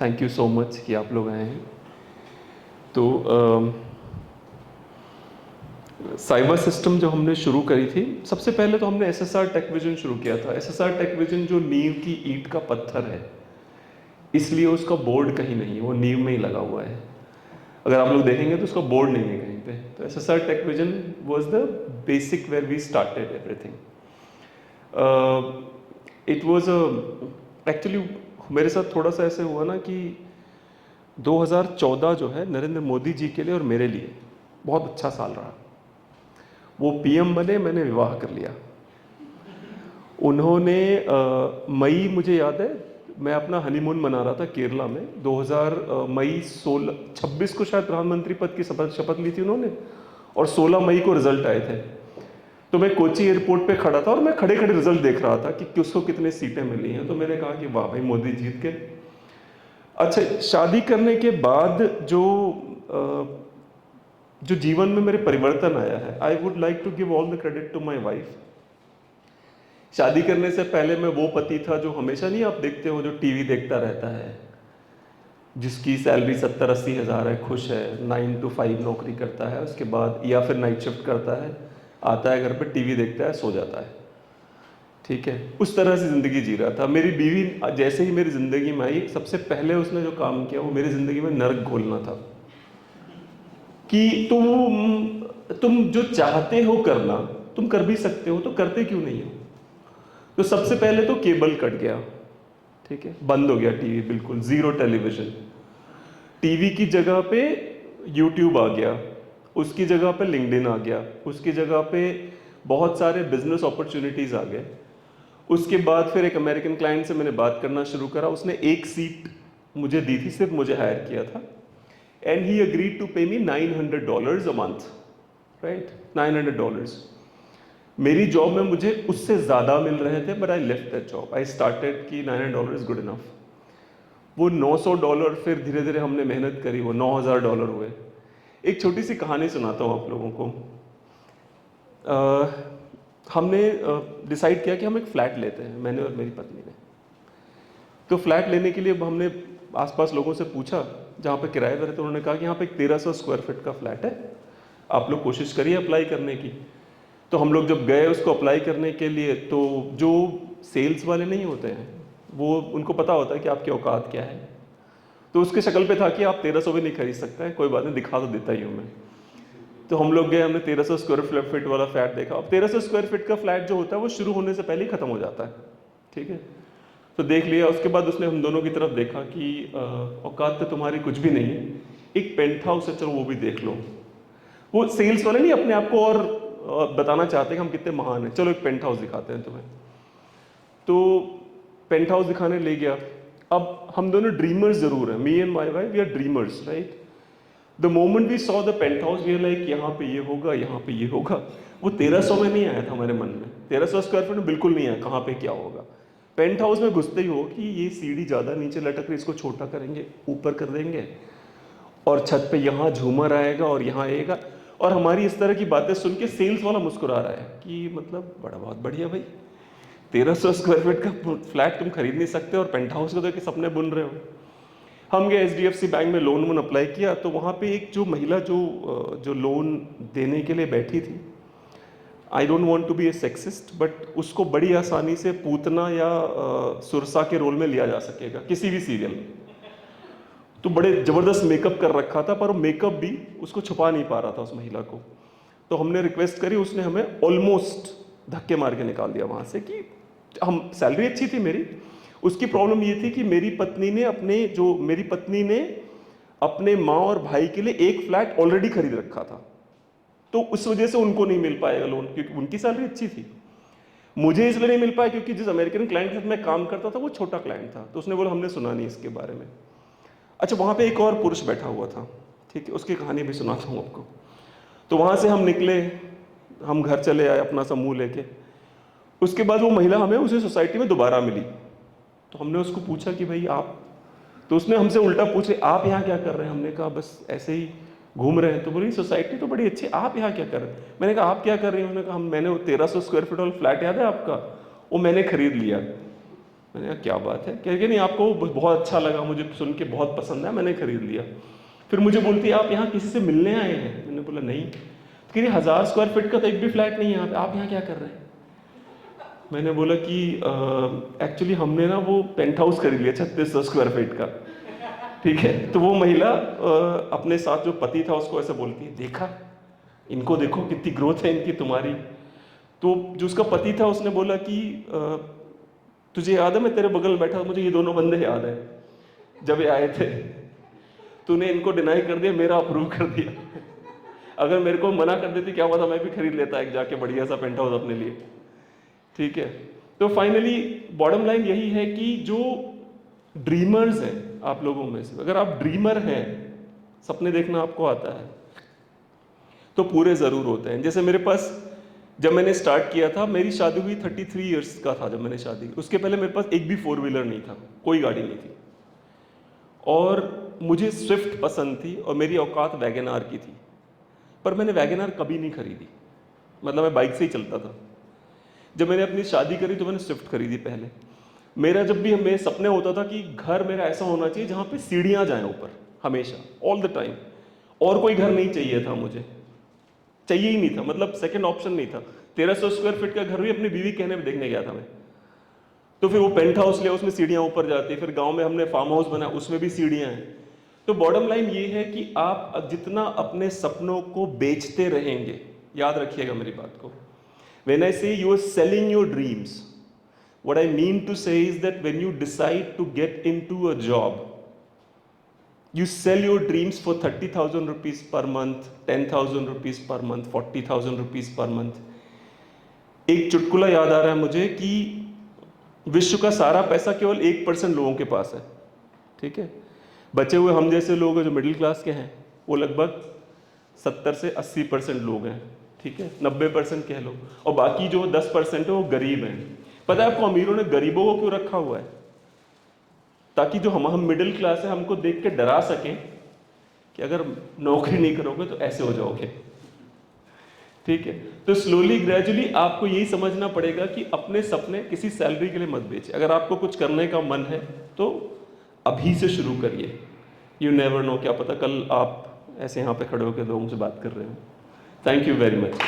Thank you so much कि आप लोग आए हैं। तो साइबर सिस्टम जो हमने शुरू करी थी, सबसे पहले तो हमने एसएसआर टेकविजन शुरू किया था। एसएसआर टेकविजन जो नींव की ईंट का पत्थर है, इसलिए उसका बोर्ड कहीं नहीं है, वो नींव में ही लगा हुआ है। अगर आप लोग देखेंगे तो उसका बोर्ड नहीं है कहीं पे। तो SSR Techvision was the basic where we started everything. It was actually मेरे साथ थोड़ा सा ऐसे हुआ ना कि 2014 जो है नरेंद्र मोदी जी के लिए और मेरे लिए बहुत अच्छा साल रहा। वो पीएम बने, मैंने विवाह कर लिया। उन्होंने मई, मुझे याद है, मैं अपना हनीमून मना रहा था केरला में 2000 मई 26 को शायद प्रधानमंत्री पद की शपथ ली थी उन्होंने, और 16 मई को रिजल्ट आए थे। तो मैं कोची एयरपोर्ट पे खड़ा था और मैं खड़े खड़े रिजल्ट देख रहा था कि किसको कितने सीटें मिली हैं। तो मैंने कहा कि वाह भाई, मोदी जीत गए। अच्छा, शादी करने के बाद जो जीवन में मेरे परिवर्तन आया है, I would like to give all the credit to my wife. शादी करने से पहले मैं वो पति था जो हमेशा, नहीं आप देखते हो, जो टीवी देखता रहता है, जिसकी सैलरी 70-80 हज़ार है, खुश है, 9 to 5 नौकरी करता है, उसके बाद या फिर नाइट शिफ्ट करता है, आता है घर पे, टीवी देखता है, सो जाता है। ठीक है, उस तरह से ज़िंदगी जी रहा था। मेरी बीवी जैसे ही मेरी ज़िंदगी में आई, सबसे पहले उसने जो काम किया वो मेरी ज़िंदगी में नर्क घोलना था कि तुम जो चाहते हो करना, तुम कर भी सकते हो, तो करते क्यों नहीं हो। तो सबसे पहले तो केबल कट गया। ठीक है, बंद हो गया टीवी, बिल्कुल ज़ीरो टेलीविज़न। टीवी की जगह पे यूट्यूब आ गया, उसकी जगह पे लिंक्डइन आ गया, उसकी जगह पे बहुत सारे बिजनेस अपॉर्चुनिटीज़ आ गए। उसके बाद फिर एक अमेरिकन क्लाइंट से मैंने बात करना शुरू करा। उसने एक सीट मुझे दी थी, सिर्फ मुझे हायर किया था, एंड ही अग्रीड टू पे मी $900 अ मंथ, राइट, $900। मेरी जॉब में मुझे उससे ज़्यादा मिल रहे थे, but I left that job. I started कि $900 इज गुड इनफ। वो $900, फिर धीरे धीरे हमने मेहनत करी, वो $9,000 हुए। एक छोटी सी कहानी सुनाता हूँ आप लोगों को। हमने डिसाइड किया कि हम एक फ्लैट लेते हैं, मैंने और मेरी पत्नी ने। तो फ्लैट लेने के लिए हमने आसपास लोगों से पूछा जहाँ पे किराए पर, तो उन्होंने कहा कि यहाँ पे एक 1300 स्क्वायर फीट का फ्लैट है, आप लोग कोशिश करिए अप्लाई करने की। तो हम लोग जब गए उसको अप्लाई करने के लिए, तो जो सेल्स वाले नहीं होते हैं, वो, उनको पता होता है कि आपकी औकात क्या है। तो उसके शक्ल पे था कि आप 1300 भी नहीं खरीद सकते हैं, कोई बात नहीं, दिखा तो देता ही हूँ मैं। तो हम लोग गए, हमने 1300 स्क्वायर फीट वाला फ्लैट देखा। अब 1300 स्क्वायर फीट का फ्लैट जो होता है वो शुरू होने से पहले ही खत्म हो जाता है। ठीक है, तो देख लिया। उसके बाद उसने हम दोनों की तरफ देखा कि औकात तो तुम्हारी कुछ भी नहीं है, एक पेंट हाउस है, चलो वो भी देख लो। वो सेल्स वाले नहीं अपने आप को और बताना चाहते कि हम कितने महान हैं, चलो एक पेंट हाउस दिखाते हैं तुम्हें। तो पेंट हाउस दिखाने ले गया। अब हम दोनों ड्रीमर्स जरूर हैं, me and my wife, we are dreamers, right. The moment we saw the paint house, we are like, यहाँ पे ये होगा, यहाँ पे ये होगा। वो 1300 में नहीं आया था हमारे मन में, 1300 स्क्वायर फीट में बिल्कुल नहीं आया, कहाँ पे क्या होगा। पेंट हाउस में घुसते ही हो कि ये सीढ़ी ज़्यादा नीचे लटक रही, इसको छोटा करेंगे, ऊपर कर देंगे, और छत पे यहाँ झूमर आएगा और यहाँ आएगा। और हमारी इस तरह की बातें सुन के सेल्स वाला मुस्कुरा रहा है कि मतलब बड़ा, बहुत बढ़िया भाई, 1300 स्क्वायर फीट का फ्लैट तुम खरीद नहीं सकते और पेंट हाउस को देख सपने बुन रहे हो। हम गए HDFC बैंक में, लोन वोन अप्लाई किया। तो वहाँ पे एक जो महिला जो लोन देने के लिए बैठी थी, I don't want to be a sexist, but उसको बड़ी आसानी से पूतना या सुरसा के रोल में लिया जा सकेगा किसी भी सीरियल में। तो बड़े ज़बरदस्त मेकअप कर रखा था, पर वो मेकअप भी उसको छुपा नहीं पा रहा था उस महिला को। तो हमने रिक्वेस्ट करी, उसने हमें ऑलमोस्ट धक्के मार के निकाल दिया वहाँ से। कि हम, सैलरी अच्छी थी मेरी, उसकी प्रॉब्लम ये थी कि मेरी पत्नी ने अपने माँ और भाई के लिए एक फ्लैट ऑलरेडी खरीद रखा था, तो उस वजह से उनको नहीं मिल पाएगा लोन, क्योंकि उनकी सैलरी अच्छी थी। मुझे इसलिए नहीं मिल पाया क्योंकि जिस अमेरिकन क्लाइंट के साथ मैं काम करता था वो छोटा क्लाइंट था, तो उसने बोला हमने सुना नहीं इसके बारे में। अच्छा, वहाँ पे एक और पुरुष बैठा हुआ था, ठीक है, उसकी कहानी भी सुनाता हूँ आपको। तो वहाँ से हम निकले, हम घर चले आए अपना समूह लेके। उसके बाद वो महिला हमें उसी सोसाइटी में दोबारा मिली। तो हमने उसको पूछा कि भाई आप, तो उसने हमसे उल्टा पूछे, आप यहाँ क्या कर रहे हैं। हमने कहा बस ऐसे ही घूम रहे हैं। तो बोली सोसाइटी तो बड़ी अच्छी, आप यहाँ क्या कर रहे हैं। मैंने कहा आप क्या कर रही हैं। उन्होंने कहा मैंने वो 1300 स्क्वायर फीट वाला फ्लैट याद है आपका, वो मैंने खरीद लिया। मैंने कहा क्या बात है, कह रही नहीं आपको बहुत अच्छा लगा, मुझे सुन के बहुत पसंद है, मैंने खरीद लिया। फिर मुझे बोलती है आप यहाँ किसी से मिलने आए हैं? मैंने बोला नहीं। तो कह रही 1000 स्क्वायर फीट का तो एक भी फ्लैट नहीं है यहाँ पे, आप यहाँ क्या कर रहे हैं? मैंने बोला कि एक्चुअली हमने ना वो पेंट हाउस खरीद लिया 3600 स्क्वायर फीट का, ठीक है। तो वो महिला अपने साथ जो पति था उसको ऐसे बोलती है, देखा इनको, देखो कितनी ग्रोथ है इनकी तुम्हारी। तो जो उसका पति था उसने बोला कि तुझे याद है मैं तेरे बगल में बैठा था, मुझे ये दोनों बंदे याद है जब ये आए थे, तूने इनको डिनाई कर दिया, मेरा अप्रूव कर दिया। अगर मेरे को मना कर देती क्या पता मैं भी खरीद लेता एक जाके बढ़िया सा पेंट हाउस अपने लिए, ठीक है। तो फाइनली बॉटम लाइन यही है कि जो ड्रीमर्स हैं आप लोगों में से, अगर आप ड्रीमर हैं, सपने देखना आपको आता है, तो पूरे ज़रूर होते हैं। जैसे मेरे पास जब मैंने स्टार्ट किया था, मेरी शादी हुई 33 इयर्स का था जब मैंने शादी की, उसके पहले मेरे पास एक भी 4 व्हीलर नहीं था, कोई गाड़ी नहीं थी, और मुझे स्विफ्ट पसंद थी और मेरी औकात वैगन आर की थी, पर मैंने वैगन आर कभी नहीं खरीदी, मतलब मैं बाइक से ही चलता था। जब मैंने अपनी शादी करी तो मैंने स्विफ्ट खरीदी पहले। मेरा जब भी मेरे सपने होता था कि घर मेरा ऐसा होना चाहिए जहाँ पे सीढ़ियाँ जाएं ऊपर, हमेशा, ऑल द टाइम, और कोई घर नहीं चाहिए था मुझे, चाहिए ही नहीं था, मतलब सेकंड ऑप्शन नहीं था। 1300 स्क्वायर फीट का घर भी अपनी बीवी कहने में देखने गया था मैं, तो फिर वो पेंट हाउस लिया, उसमें सीढ़ियाँ ऊपर जाती, फिर गाँव में हमने फार्म हाउस बनाया, उसमें भी सीढ़ियाँ हैं। तो बॉटम लाइन ये है कि आप जितना अपने सपनों को बेचते रहेंगे, याद रखिएगा मेरी बात को, when I say you are selling your dreams, what I mean to say is that when you decide to get into a job, you sell your dreams for 30,000 rupees per month, 10,000 rupees per month, 40,000 rupees per month. एक चुटकुला याद आ रहा है मुझे कि विश्व का सारा पैसा केवल 1% लोगों के पास है, ठीक है। बचे हुए हम जैसे लोग हैं जो मिडिल क्लास के हैं, वो लगभग 70 से 80% लोग हैं, ठीक है, 90% कह लो, और बाकी जो 10% है वो गरीब हैं। पता है आपको अमीरों ने गरीबों को क्यों रखा हुआ है? ताकि जो हम मिडिल क्लास है हमको देख के डरा सकें कि अगर नौकरी नहीं करोगे तो ऐसे हो जाओगे, ठीक है। तो स्लोली ग्रेजुअली आपको यही समझना पड़ेगा कि अपने सपने किसी सैलरी के लिए मत बेचिए। अगर आपको कुछ करने का मन है तो अभी से शुरू करिए, यू नेवर नो, क्या पता कल आप ऐसे यहाँ पे खड़े होकर लोगों से बात कर रहे हो। Thank you very much.